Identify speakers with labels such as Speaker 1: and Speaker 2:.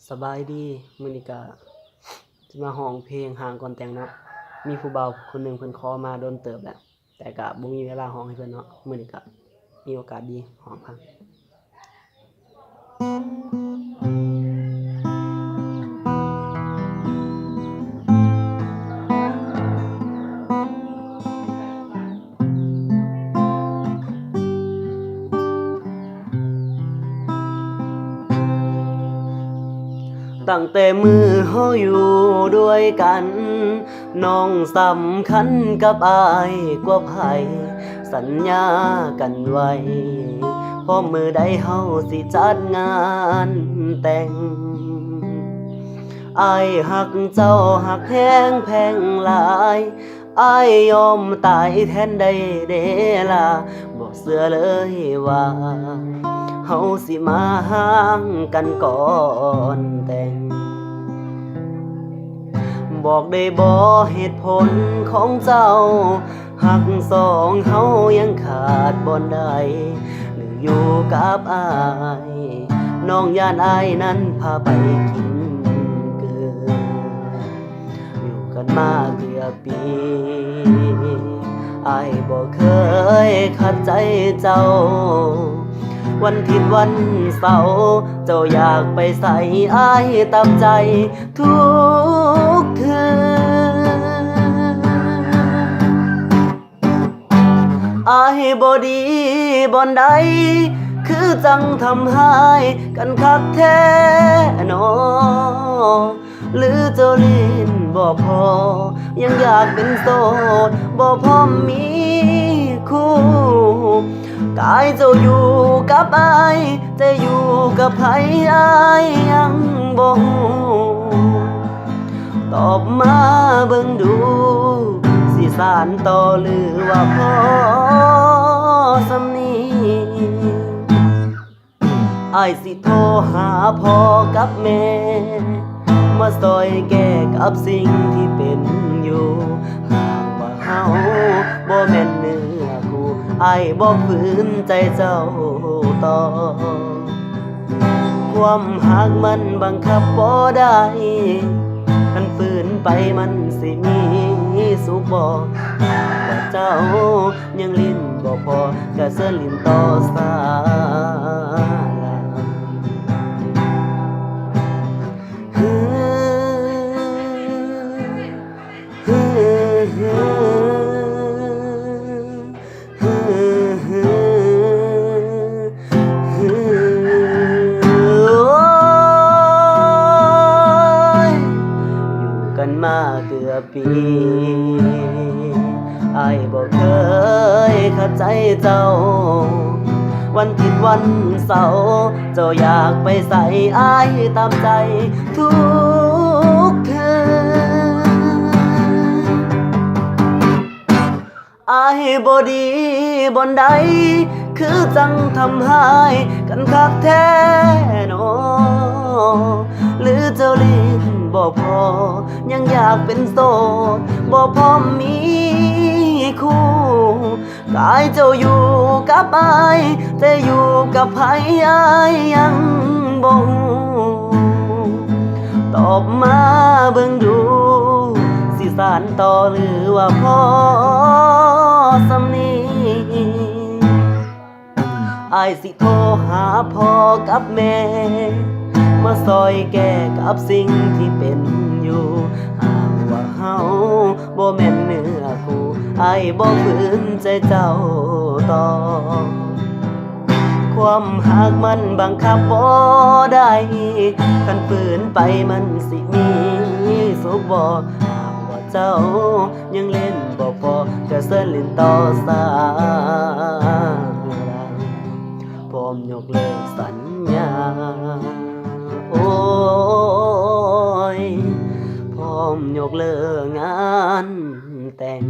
Speaker 1: สบายดีมื้อนี้ก็สิมาร้องเพลงห่างก่อนแต่งเนาะมีผู้บ่าวคนหนึ่งเพิ่นขอมาโดนเติบแล้วแต่ก็บ่มีเวลาร้องให้เพิ่นเนาะมื้อนี้ก็มีโอกาสดีร้องพังตั้งแต่มือเฮาอยู่ด้วยกันน้องสำคัญกับอายกว่าไผสัญญากันไว้พอมื้อใดเฮาสิจัดงานแต่งอายหักเจ้าหักแฮงแพงหลายอายยอมตายแทนได้เดล่ะบ่เชื่อเลยว่าเฮาสิมาห่างกันก่อนแต่งบอกได้บ่เหตุผลของเจ้าหักสองเฮายังขาดบ่ได้หรืออยู่กับอายน้องย่านอายนั้นพาไปกินเกินอยู่กันมาเกือบปีอายบ่เคยขัดใจเจ้าวันผิดวันเสาร์เจ้าอยากไปใส่อายตามใจทุกคืนอายบ่ดีบ่อนใดคือจังทำให้กันคักแท้นอหรือเจ้าลิ้นบ่พอยังอยากเป็นโสดบ่พร้อมมีคู่กายเจ้าอยู่กับอายจะอยู่กับไผอายยังบ่ฮู้ตอบมาเบิ่งดูสิสานต่อหรือว่าพอสำนี้อายสิโทรหาพ่อกับแม่มาซอยแก้กับสิ่งที่เป็นอยู่หากว่าเฮาบ่แม่นเนื้อคู่อายบ่ฝืนใจเจ้าต่อความหักมันบังคับบ่ได้คันฝืนไปมันสิมีสุขบ่ว่าเจ้ายังลิ้นบ่พอกะเสิร์ลิ้นต่อสากันมาเกือบปีอายบ่เคยขัดใจเจ้าวันผิดวันเสาร์เจ้าอยากไปใส่อายตามใจทุกคืนอายบ่ดีบ่อนใดคือจังทำให้กันคักแท้นอหรือเจ้าลิ้นบ่พอยังอยากเป็นโสดบ่พร้อมมีคู่กายเจ้าอยู่กับอายแต่อยู่กับไผอายยังบ่ฮู้ตอบมาเบิ่งดูสิสานต่อหรือว่าพอสำนี้อายสิโทรหาพ่อกับแม่มาซอยแก้กับสิ่งที่เป็นอยู่หากว่าเฮาบ่แม่นเนื้อคู่อายบ่ฝืนใจเจ้าต่อความหักมันบังคับบ่ได้คันฝืนไปมันสิมีสุขบ่หากว่าเจ้ายังเล่นบ่พอกะเสิร์ลิ้นต่อสาพร้อมยกเลิกสัญญาโอ้ยพร้อมยกเลิกงานแต่ง